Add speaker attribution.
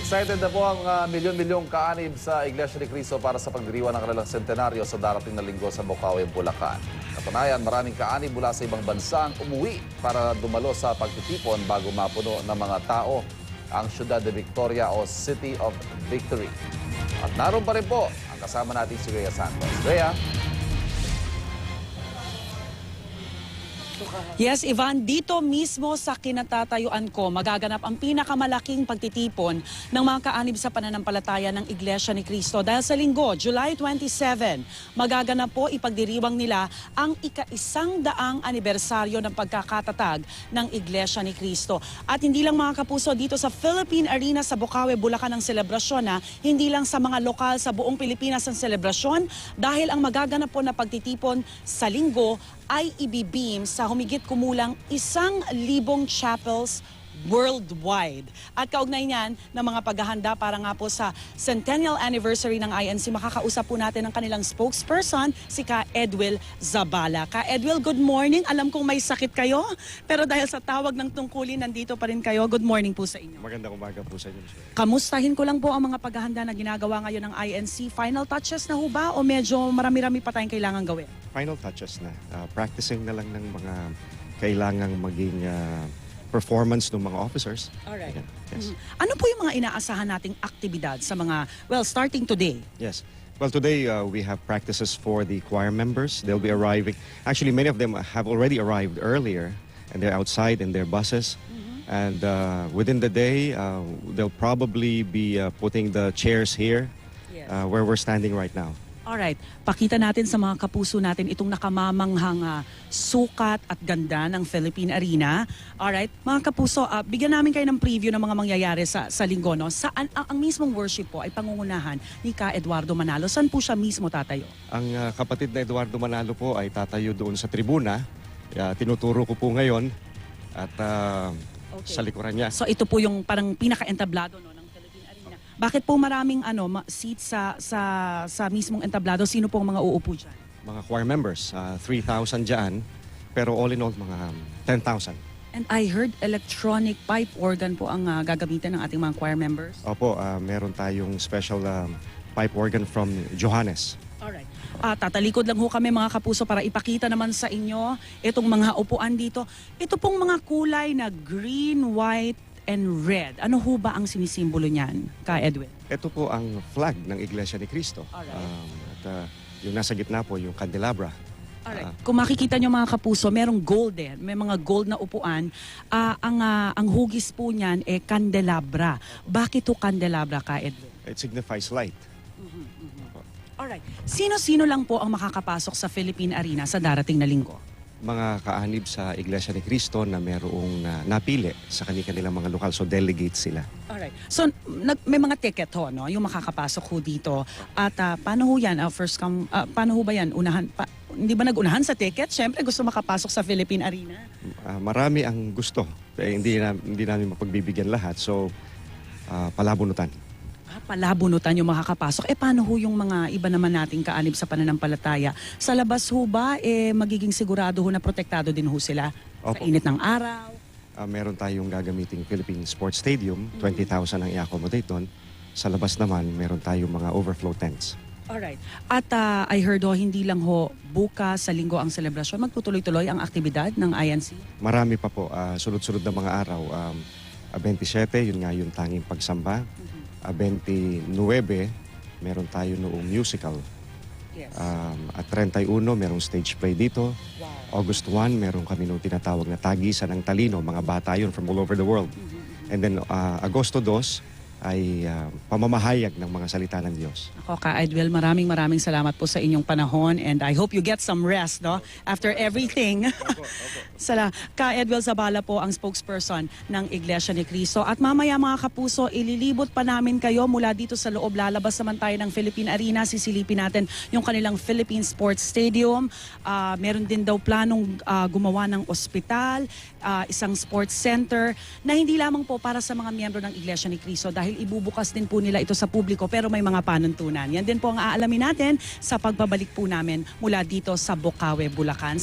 Speaker 1: Excited na po ang milyon-milyong kaanib sa Iglesia ni Cristo para sa pagdiriwang ng kanilang sentenaryo sa darating na linggo sa Bocaue, Bulacan. Katunayan, maraming kaanib mula sa ibang bansa ang umuwi para dumalo sa pagtitipon bago mapuno ng mga tao ang Ciudad de Victoria o City of Victory. At naroon pa rin po ang kasama natin si Rhea Santos. Rhea?
Speaker 2: Yes, Ivan, dito mismo sa kinatatayuan ko, magaganap ang pinakamalaking pagtitipon ng mga kaanib sa pananampalataya ng Iglesia ni Cristo. Dahil sa linggo, July 27, magaganap po ipagdiriwang nila ang ika-100 anibersaryo ng pagkakatatag ng Iglesia ni Cristo. At hindi lang mga kapuso, dito sa Philippine Arena sa Bocaue, Bulacan ang selebrasyon hindi lang sa mga lokal sa buong Pilipinas ang selebrasyon dahil ang magaganap po na pagtitipon sa linggo ay ibibeam sa humigit kumulang 1,000 chapels worldwide. At kaugnay niyan ng mga paghahanda para nga po sa centennial anniversary ng INC, makakausap po natin ang kanilang spokesperson, si Ka Edwil Zabala. Ka Edwil, good morning. Alam kong may sakit kayo, pero dahil sa tawag ng tungkulin, nandito pa rin kayo. Good morning po sa inyo.
Speaker 3: Magandang umaga po sa inyo.
Speaker 2: Kamustahin ko lang po ang mga paghahanda na ginagawa ngayon ng INC. Final touches na ho ba o medyo marami-rami pa tayong kailangan gawin?
Speaker 3: Final touches na. Practicing na lang ng mga kailangang maging performance ng mga officers.
Speaker 2: Alright.
Speaker 3: Yes.
Speaker 2: Ano po yung mga inaasahan nating aktibidad sa mga, well, starting today?
Speaker 3: Yes. Well, today we have practices for the choir members. They'll be arriving. Actually, many of them have already arrived earlier, and they're outside in their buses. And within the day, they'll probably be putting the chairs here, where we're standing right now.
Speaker 2: Alright, pakita natin sa mga kapuso natin itong nakamamanghang sukat at ganda ng Philippine Arena. Alright, mga kapuso, bigyan namin kayo ng preview ng mga mangyayari sa linggo. No? Ang mismong worship po ay pangungunahan ni Ka Eduardo Manalo. Saan po siya mismo tatayo?
Speaker 3: Ang kapatid na Eduardo Manalo po ay tatayo doon sa tribuna. Tinuturo ko po ngayon at sa likuran niya.
Speaker 2: So ito po yung parang pinaka-entablado, no, ng Philippine Arena. Bakit po maraming seats sa mismong entablado? Sino po ang mga uupo dyan?
Speaker 3: Mga choir members, 3,000 dyan. Pero all in all, mga 10,000.
Speaker 2: And I heard electronic pipe organ po ang gagamitin ng ating mga choir members.
Speaker 3: Opo, meron tayong special pipe organ from Johannes.
Speaker 2: Alright. Tatalikod lang ho kami mga kapuso para ipakita naman sa inyo itong mga upuan dito. Ito pong mga kulay na green, white, and red. Ano ho ba ang sinisimbolo niyan, Ka Edwin?
Speaker 3: Ito po ang flag ng Iglesia ni Cristo.
Speaker 2: Alright.
Speaker 3: Yung nasa gitna po, yung candelabra.
Speaker 2: Alright. Kung makikita nyo mga kapuso, merong gold May mga gold na upuan. Ang hugis po niyan candelabra. Bakit ho candelabra, Ka Edwin?
Speaker 3: It signifies light.
Speaker 2: Alright. Sino-sino lang po ang makakapasok sa Philippine Arena sa darating na linggo?
Speaker 3: Mga kaanib sa Iglesia ni Cristo na merong napili sa kanilang mga lokal. So delegates sila.
Speaker 2: Alright. So may mga ticket ho, no? Yung makakapasok ho dito. At paano ho yan? First come, paano ho ba yan? Hindi ba nag-unahan sa ticket? Siyempre gusto makapasok sa Philippine Arena.
Speaker 3: Marami ang gusto. Hindi namin mapagbibigyan lahat. So palabunutan.
Speaker 2: Palabunutan yung makakapasok. Paano ho yung mga iba naman nating kaanib sa pananampalataya? Sa labas ho ba, magiging sigurado ho na protektado din ho sila?
Speaker 3: Opo.
Speaker 2: Sa init ng araw?
Speaker 3: Meron tayong gagamiting Philippine Sports Stadium. 20,000 ang i-accommodate doon. Sa labas naman, meron tayong mga overflow tents.
Speaker 2: Alright. At I heard ho, hindi lang ho bukas sa linggo ang selebrasyon. Magtutuloy-tuloy ang aktibidad ng INC?
Speaker 3: Marami pa po. Sunod-sunod na mga araw. 27, yun nga yung tanging pagsamba. 29, meron tayo noong musical.
Speaker 2: Yes.
Speaker 3: At 31, merong stage play dito.
Speaker 2: Wow.
Speaker 3: August 1, meron kami nung tinatawag na Tagisan ng Talino. Mga bata yun from all over the world. And then Agosto 2 ay pamamahayag ng mga salita ng Diyos.
Speaker 2: Ako, Ka Edwil, maraming salamat po sa inyong panahon and I hope you get some rest, no? After everything. Ka Edwil Zabala po ang spokesperson ng Iglesia ni Cristo. At mamaya mga kapuso, ililibot pa namin kayo mula dito sa loob. Lalabas naman tayo ng Philippine Arena. Sisilipin natin yung kanilang Philippine Sports Stadium. Meron din daw planong gumawa ng ospital, isang sports center na hindi lamang po para sa mga miyembro ng Iglesia ni Cristo dahil ibubukas din po nila ito sa publiko pero may mga panuntunan. Yan din po ang aalamin natin sa pagbabalik po namin mula dito sa Bocaue, Bulacan.